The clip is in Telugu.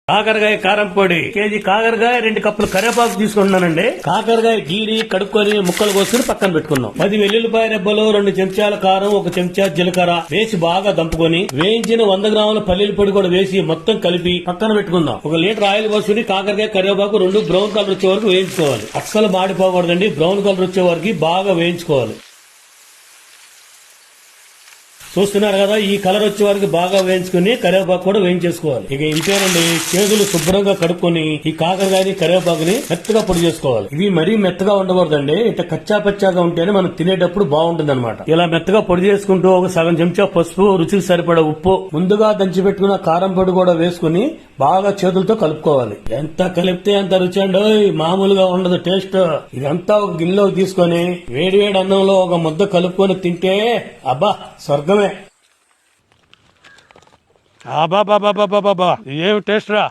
కాకరకాయ కారం పొడి కేజీ, కాకరకాయ 2 కప్పులు కరివేపాకు తీసుకుంటున్నానండి. కాకరకాయ గీరి కడుక్కొని ముక్కలు కోసుకుని పక్కన పెట్టుకున్నాం. 10 వెల్లుల్లిపాయ రెబ్బలు, 2 చెంచాల కారం, 1 చెంచా జీలకర్ర వేసి బాగా దంపుకొని వేయించిన 100 గ్రాముల పల్లీల పొడి కూడా వేసి మొత్తం కలిపి పక్కన పెట్టుకుందాం. 1 లీటర్ ఆయిల్ పోసుకుని కాకరకాయ కరివేపాకు 2 బ్రౌన్ కలర్ వచ్చే వరకు వేయించుకోవాలి. అస్సలు మాడిపోకూడదండి, బ్రౌన్ కలర్ వచ్చే వరకు బాగా వేయించుకోవాలి. చూస్తున్నారు కదా, ఈ కలర్ వచ్చే వరకు బాగా వేయించుకుని కరివేపాకు కూడా వేయించేసుకోవాలి. ఇక ఇంతేనండి, చేతులు శుభ్రంగా కడుక్కొని ఈ కాకరకాయని కరివేపాకుని మెత్తగా పొడి చేసుకోవాలి. ఇవి మరీ మెత్తగా ఉండకూడదండి, ఇట్లా కచ్చా పచ్చాగా ఉంటేనే మనం తినేటప్పుడు బాగుంటుంది అనమాట. ఇలా మెత్తగా పొడి చేసుకుంటూ 1 సగం చెంచా పసుపు, రుచికి సరిపడా ఉప్పు, ముందుగా దంచి పెట్టుకున్న కారం పొడి కూడా వేసుకుని బాగా చేతులతో కలుపుకోవాలి. ఎంత కలిపితే అంత రుచి అండి, మామూలుగా ఉండదు టేస్ట్. ఇదంతా ఒక గిన్నెలోకి తీసుకొని వేడి వేడి అన్నంలో 1 ముద్ద కలుపుకొని తింటే అబ్బా స్వర్గమే. ఏం టేస్ట్ రా.